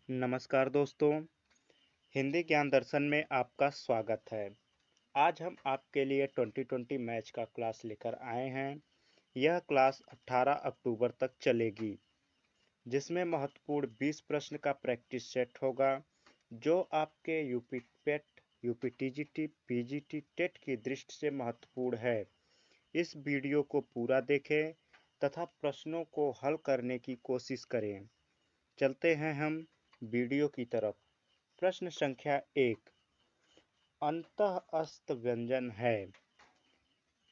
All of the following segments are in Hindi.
नमस्कार दोस्तों, हिंदी ज्ञान दर्शन में आपका स्वागत है। आज हम आपके लिए 2020 मैच का क्लास लेकर आए हैं। यह क्लास 18 अक्टूबर तक चलेगी, जिसमें महत्वपूर्ण 20 प्रश्न का प्रैक्टिस सेट होगा, जो आपके यूपी पेट, यूपी टीजीटी, पीजीटी, टेट की दृष्टि से महत्वपूर्ण है। इस वीडियो को पूरा देखें तथा प्रश्नों को हल करने की कोशिश करें। चलते हैं हम वीडियो की तरफ। प्रश्न संख्या 1, अंतःस्थ व्यंजन है।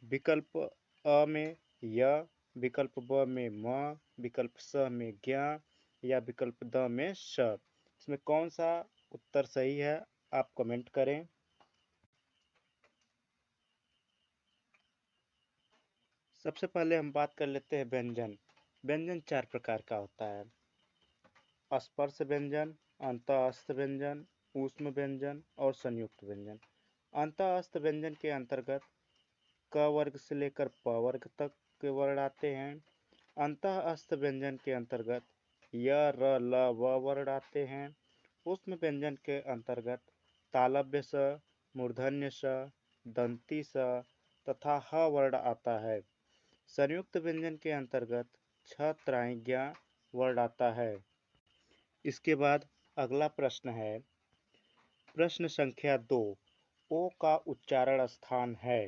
विकल्प अ में य, विकल्प ब में म, विकल्प स में ज्ञ या विकल्प द में श। इसमें कौन सा उत्तर सही है, आप कमेंट करें। सबसे पहले हम बात कर लेते हैं व्यंजन। व्यंजन 4 प्रकार का होता है: स्पर्श व्यंजन, अंतःस्थ व्यंजन, ऊष्म व्यंजन और संयुक्त व्यंजन। अंतःस्थ व्यंजन के अंतर्गत क वर्ग से लेकर प वर्ग तक के वर्ण आते हैं। अंतःस्थ व्यंजन के अंतर्गत य, र, ल, व वर्ण आते हैं। ऊष्म व्यंजन के अंतर्गत तालव्य स, मूर्धन्य स, दंती स तथा ह वर्ण आता है। संयुक्त व्यंजन के अंतर्गत छ त्रायज्ञ वर्ण आता है। इसके बाद अगला प्रश्न है प्रश्न संख्या 2, ओ का उच्चारण स्थान है।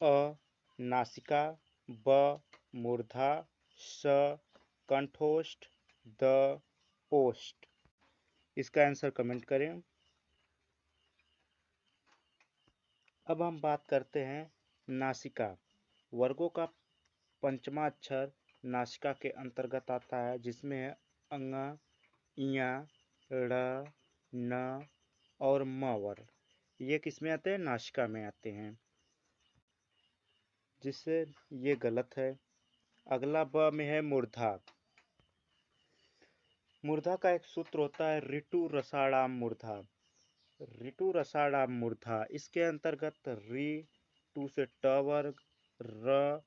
अ नासिका, ब मूर्धा, स कंठोष्ठ, द ओष्ठ। इसका आंसर कमेंट करें। अब हम बात करते हैं नासिका। वर्गों का पंचमा अक्षर नासिका के अंतर्गत आता है, जिसमें है अंग, इया, ड़, न और म वर्ण। ये किस में आते हैं? नासिका में आते हैं, जिससे ये गलत है। अगला ब में है मूर्धा। मूर्धा का एक सूत्र होता है ऋतु रसाणाम मूर्धा। ऋतु रसाणाम मूर्धा, इसके अंतर्गत री, टू से ट वर्ग, र,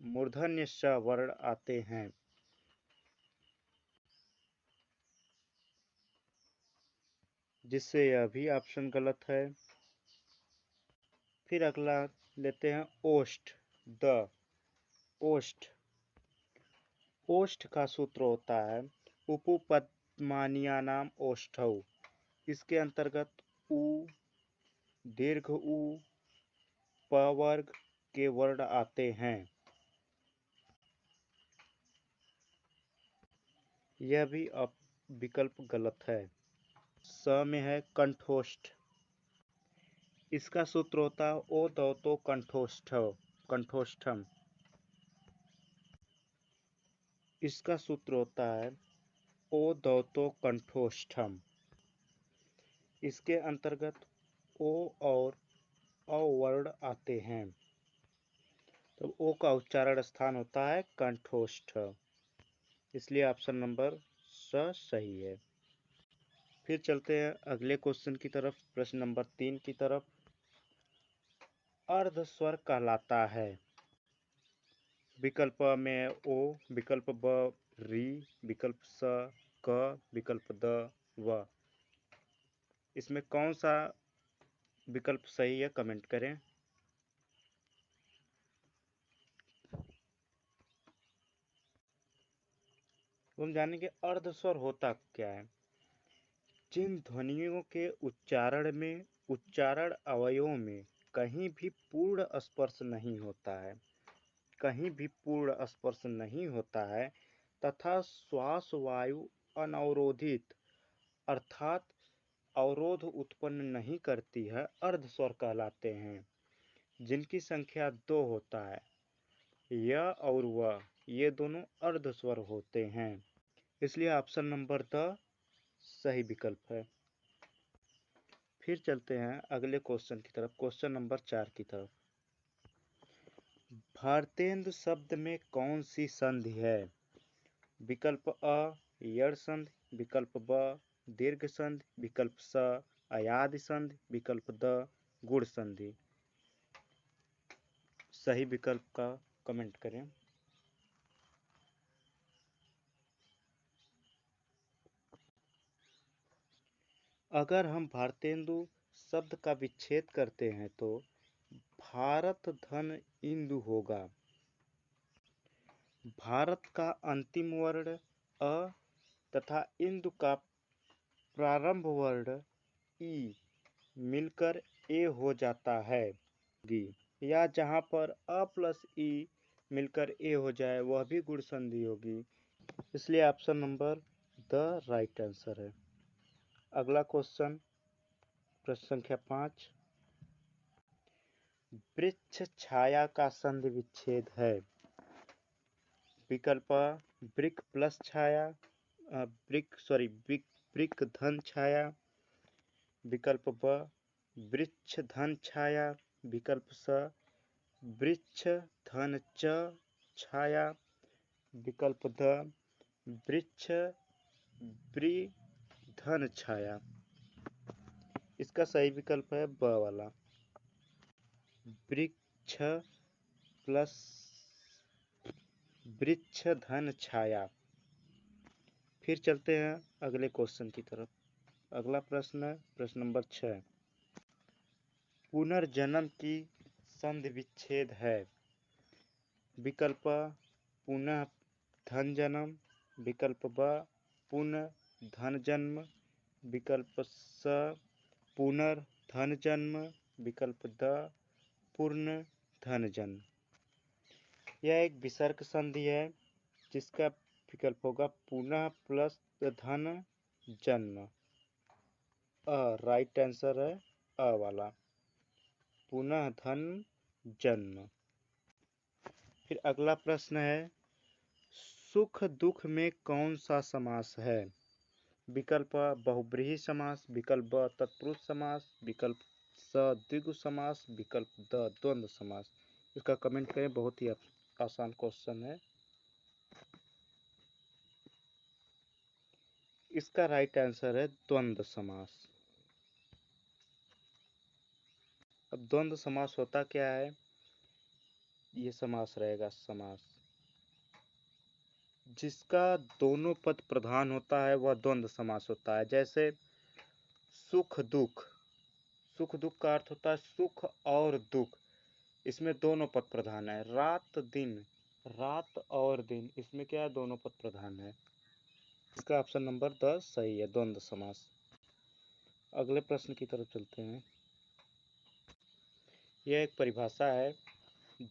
मूर्धन्य श वर्ण आते हैं, जिससे यह भी ऑप्शन गलत है। फिर अगला लेते हैं ओष्ठ, द ओष्ठ। ओष्ठ का सूत्र होता है उपपद्मानीयानाम ओष्ठौ। इसके अंतर्गत उ, दीर्घ उ, प वर्ग के वर्ण आते हैं। यह भी विकल्प गलत है। स में है कंठोष्ठ। इसका सूत्र होता है ओ दौतो कंठोष्ठम। इसका सूत्र होता है ओ दौतो कंठोष्ठम। इसके अंतर्गत ओ और अ वर्ण आते हैं, तो ओ का उच्चारण स्थान होता है कंठोष्ठ, इसलिए ऑप्शन नंबर स सही है। फिर चलते हैं अगले क्वेश्चन की तरफ, प्रश्न नंबर 3 की तरफ। अर्ध स्वर कहलाता है। विकल्प अ में ओ, विकल्प ब री, विकल्प स क, विकल्प द व। इसमें कौन सा विकल्प सही है, कमेंट करें। हम जानेंगे अर्ध स्वर होता क्या है। जिन ध्वनियों के उच्चारण में, उच्चारण अवयवों में कहीं भी पूर्ण स्पर्श नहीं होता है, कहीं भी पूर्ण स्पर्श नहीं होता है तथा श्वास वायु अनवरोधित अर्थात अवरोध उत्पन्न नहीं करती है, अर्ध स्वर कहलाते हैं। जिनकी संख्या 2 होता है, य और व, ये दोनों अर्ध स्वर होते हैं, इसलिए ऑप्शन नंबर द सही विकल्प है। फिर चलते हैं अगले क्वेश्चन की तरफ, क्वेश्चन नंबर 4 की तरफ। भारतेंदु शब्द में कौन सी संधि है? विकल्प अ यड़ संधि, विकल्प ब दीर्घ संधि, विकल्प स अयादि संधि, विकल्प द गुण संधि। सही विकल्प का कमेंट करें। अगर हम भारतेंदु शब्द का विच्छेद करते हैं तो भारत धन इंदु होगा। भारत का अंतिम वर्ण अ तथा इंदु का प्रारंभ वर्ण ई मिलकर ए हो जाता है। या जहाँ पर अ प्लस ई मिलकर ए हो जाए वह भी गुण संधि होगी, इसलिए option number the right answer है। अगला क्वेश्चन, प्रश्न संख्या 5, वृक्ष छाया का संधि विच्छेद है। विकल्प वृक्ष प्लस छाया, वृक्ष धन छाया, विकल्प ब वृक्ष धन छाया, विकल्प स वृक्ष धन च छाया, विकल्प द वृक्ष ब्री धन छाया। इसका सही विकल्प है ब वाला, वृक्ष प्लस वृक्ष धन छाया। फिर चलते हैं अगले क्वेश्चन की तरफ। अगला प्रश्न है प्रश्न नंबर 6, पुनर्जन्म की संधि विच्छेद है। विकल्प पुनः धन जन्म, विकल्प ब पुनः धन जन्म, विकल्प स पुनर्धन जन्म, विकल्प द पूर्ण धन जन्म। यह एक विसर्ग संधि है जिसका विकल्प होगा पुनः प्लस धन जन्म। राइट आंसर है अ वाला, पुनः धन जन्म। फिर अगला प्रश्न है, सुख दुख में कौन सा समास है। विकल्प बहुब्रीहि समास, विकल्प ब तत्पुरुष समास, विकल्प स द्विगु समास, विकल्प द द्वंद्व समास। इसका कमेंट करें, बहुत ही आसान क्वेश्चन है। इसका राइट आंसर है द्वंद्व समास। अब द्वंद्व समास होता क्या है, ये समास रहेगा समास जिसका दोनों पद प्रधान होता है वह द्वंद्व समास होता है। जैसे सुख दुख, सुख दुख का अर्थ होता है सुख और दुख, इसमें दोनों पद प्रधान है। रात दिन, रात और दिन, इसमें क्या है, दोनों पद प्रधान है। इसका ऑप्शन नंबर 10 सही है, द्वंद्व समास। अगले प्रश्न की तरफ चलते हैं। यह एक परिभाषा है,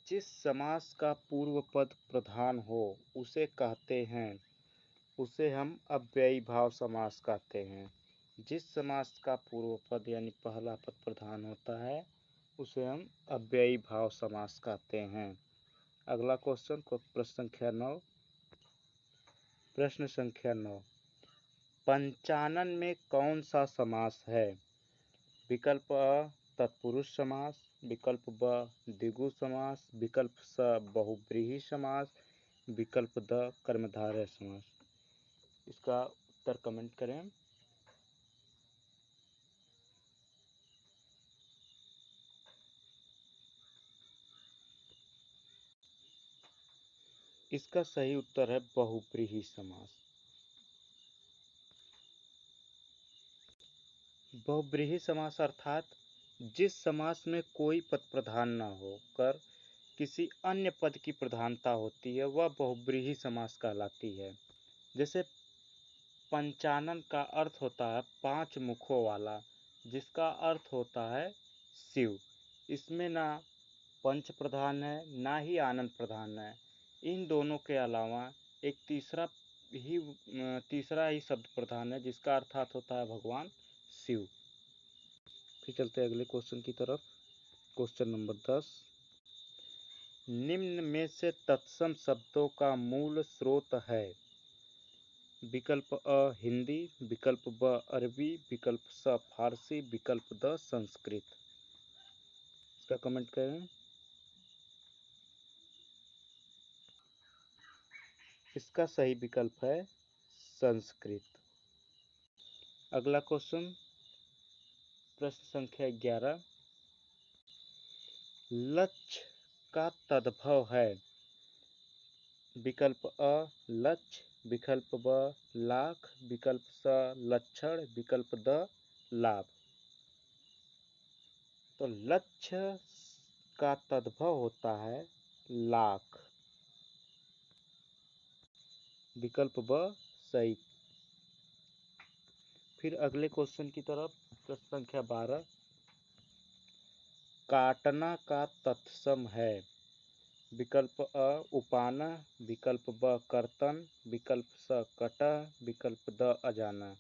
जिस समास का पूर्व पद प्रधान हो उसे कहते हैं, उसे हम अव्ययी भाव समास कहते हैं। जिस समास का पूर्व पद यानी पहला पद प्रधान होता है उसे हम अव्ययी भाव समास कहते हैं। अगला क्वेश्चन को प्रश्न संख्या 9, प्रश्न संख्या 9, पंचानन में कौन सा समास है। विकल्प अ तत्पुरुष समास, विकल्प ब द्विगु समास, विकल्प स बहुब्रीहि समास, विकल्प द कर्मधारय समास। इसका उत्तर कमेंट करें। इसका सही उत्तर है बहुब्रीहि समास। बहुब्रीहि समास अर्थात जिस समास में कोई पद प्रधान न हो कर किसी अन्य पद की प्रधानता होती है वह बहुब्रीहि समास कहलाती है। जैसे पंचानन का अर्थ होता है 5 मुखों वाला, जिसका अर्थ होता है शिव। इसमें ना पंच प्रधान है ना ही आनंद प्रधान है। इन दोनों के अलावा एक तीसरा ही शब्द प्रधान है जिसका अर्थात होता है भगवान शिव। फिर चलते हैं अगले क्वेश्चन की तरफ। क्वेश्चन नंबर 10, निम्न में से तत्सम शब्दों का मूल स्रोत है। विकल्प अ हिंदी, विकल्प ब अरबी, विकल्प स फारसी, विकल्प द संस्कृत। इसका कमेंट करें। इसका सही विकल्प है संस्कृत। अगला क्वेश्चन, प्रश्न संख्या 11, लक्ष्य का तद्भव है। विकल्प अ लक्ष्य, विकल्प ब लाख, विकल्प स लक्षण, विकल्प द लाभ। तो लक्ष्य का तद्भव होता है लाख। विकल्प ब सही। फिर अगले क्वेश्चन की तरफ, प्रश्न संख्या 12। काटना का तत्सम है। विकल्प अ उपाना, विकल्प ब कर्तन, विकल्प स कटह, विकल्प द अजाना।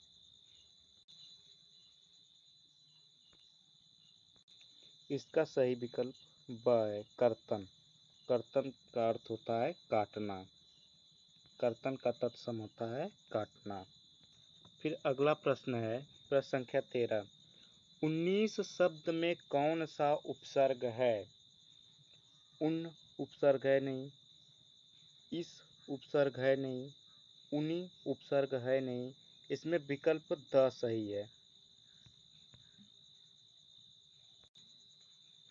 इसका सही विकल्प ब है, कर्तन। कर्तन का अर्थ होता है काटना। कर्तन का तत्सम होता है काटना। फिर अगला प्रश्न है, प्रश्न संख्या 13। 19 शब्द में कौन सा उपसर्ग है? उन उपसर्ग है नहीं, इस उपसर्ग है नहीं, उन्हीं उपसर्ग है नहीं, इसमें विकल्प द सही है।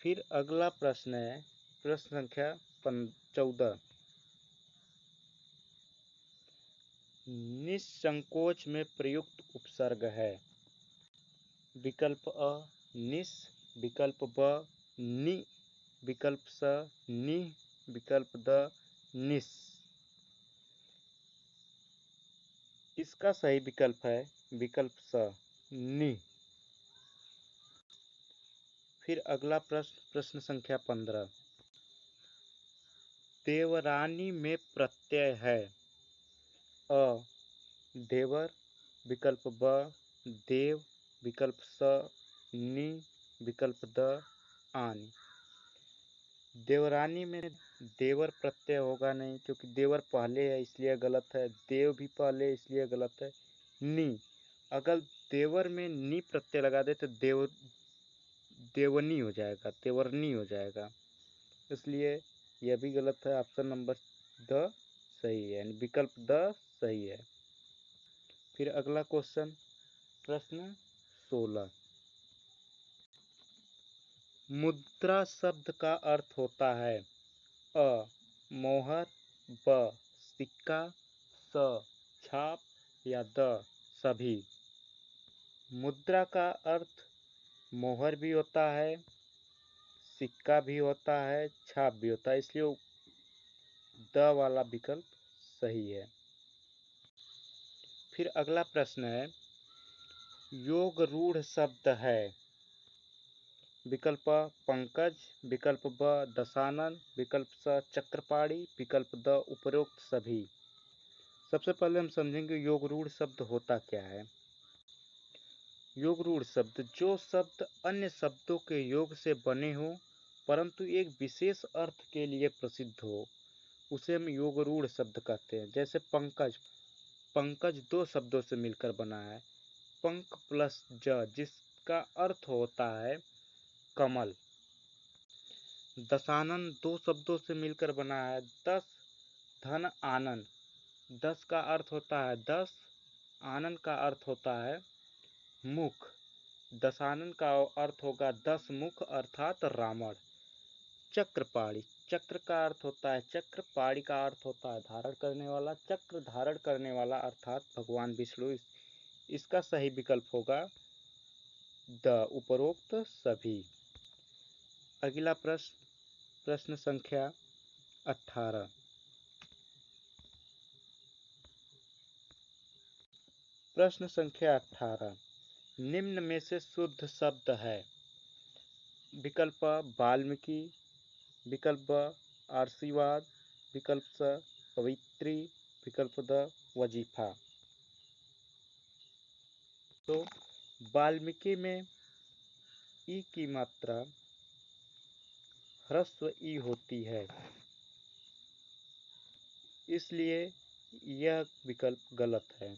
फिर अगला प्रश्न है, प्रश्न संख्या 14। निसंकोच में प्रयुक्त उपसर्ग है। विकल्प अ निस, विकल्प ब नि, विकल्प स नि, विकल्प द निस। इसका सही विकल्प है विकल्प स नि। फिर अगला प्रश्न, प्रश्न संख्या 15। देवरानी में प्रत्यय है। अ देवर, विकल्प ब देव, विकल्प स नि, विकल्प द आनि। देवरानी में देवर प्रत्यय होगा नहीं, क्योंकि देवर पहले है इसलिए गलत है, देव भी पहले इसलिए गलत है। नि, अगर देवर में नि प्रत्यय लगा दे तो देवनी हो जाएगा, देवरनी हो जाएगा, इसलिए यह भी गलत है। ऑप्शन नंबर द सही है, यानी विकल्प द सही है। फिर अगला क्वेश्चन, प्रश्न 16। मुद्रा शब्द का अर्थ होता है अ मोहर, ब सिक्का, स छाप या द सभी। मुद्रा का अर्थ मोहर भी होता है, सिक्का भी होता है, छाप भी होता है, इसलिए द वाला विकल्प सही है। फिर अगला प्रश्न है, योग रूढ़ शब्द है। विकल्प अ पंकज, विकल्प ब दशानन, विकल्प स चक्रपाणी, विकल्प द उपरोक्त सभी। सबसे पहले हम समझेंगे योग रूढ़ शब्द होता क्या है। योग रूढ़ शब्द, जो शब्द अन्य शब्दों के योग से बने हो परंतु एक विशेष अर्थ के लिए प्रसिद्ध हो, उसे हम योग रूढ़ शब्द कहते हैं। जैसे पंकज, पंकज दो शब्दों से मिलकर बना है, पंक प्लस ज, जिसका अर्थ होता है कमल। दशानन दो शब्दों से मिलकर बना है, दस धन आनंद। दस का अर्थ होता है दस, आनंद का अर्थ होता है मुख। दशानन का अर्थ होगा 10 मुख अर्थात रावण। चक्रपाणी, चक्र का अर्थ होता है चक्र, पाणी का अर्थ होता है धारण करने वाला, चक्र धारण करने वाला अर्थात भगवान विष्णु। इसका सही विकल्प होगा द उपरोक्त सभी। अगला प्रश्न, प्रश्न संख्या 18। प्रश्न संख्या 18। निम्न में से शुद्ध शब्द है। विकल्प वाल्मीकि, विकल्प आशीर्वाद, विकल्प स कवित्री, विकल्प द वजीफा। तो वाल्मीकि में ई की मात्रा ह्रस्व ई होती है, इसलिए यह विकल्प गलत है।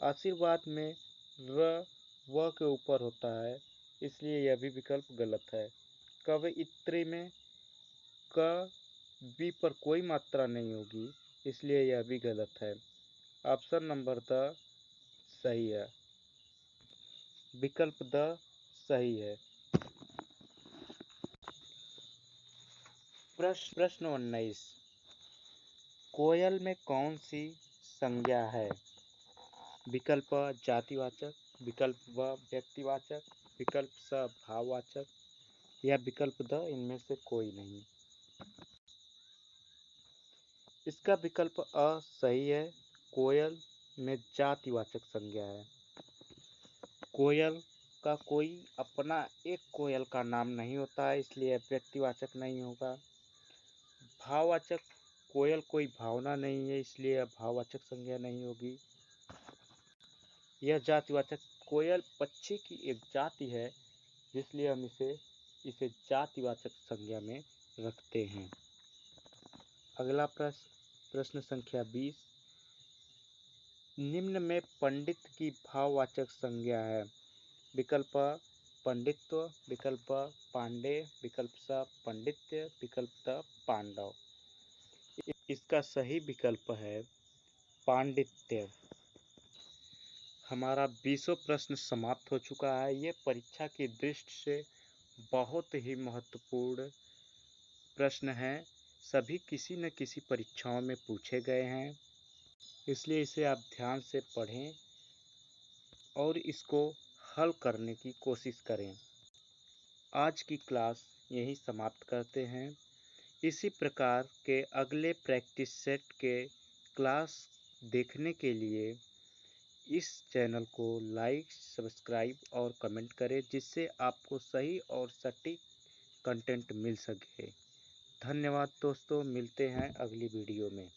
आशीर्वाद में र व के ऊपर होता है, इसलिए यह भी विकल्प गलत है। कवयित्री में क बी पर कोई मात्रा नहीं होगी, इसलिए यह भी गलत है। ऑप्शन नंबर द सही है, विकल्प द सही है। प्रश्न 19। कोयल में कौन सी संज्ञा है? विकल्प जातिवाचक, विकल्प व व्यक्तिवाचक, विकल्प स भाववाचक या विकल्प द इनमें से कोई नहीं। इसका विकल्प अ सही है। कोयल में जातिवाचक संज्ञा है। कोयल का कोई अपना एक कोयल का नाम नहीं होता है, इसलिए व्यक्तिवाचक नहीं होगा। भाववाचक, कोयल कोई भावना नहीं है, इसलिए भाववाचक संज्ञा नहीं होगी। यह जातिवाचक, कोयल पक्षी की एक जाति है, इसलिए हम इसे जातिवाचक संज्ञा में रखते हैं। अगला प्रश्न संख्या 20। निम्न में पंडित की भाववाचक संज्ञा है। विकल्प अ पंडित्व, विकल्प ब पांडे, विकल्प स पंडित्य, विकल्प द पांडव। इसका सही विकल्प है पांडित्य। हमारा 20वां प्रश्न समाप्त हो चुका है। ये परीक्षा की दृष्टि से बहुत ही महत्वपूर्ण प्रश्न हैं। सभी किसी न किसी परीक्षाओं में पूछे गए हैं, इसलिए इसे आप ध्यान से पढ़ें और इसको हल करने की कोशिश करें। आज की क्लास यहीं समाप्त करते हैं। इसी प्रकार के अगले प्रैक्टिस सेट के क्लास देखने के लिए इस चैनल को लाइक, सब्सक्राइब और कमेंट करें, जिससे आपको सही और सटीक कंटेंट मिल सके। धन्यवाद दोस्तों, मिलते हैं अगली वीडियो में।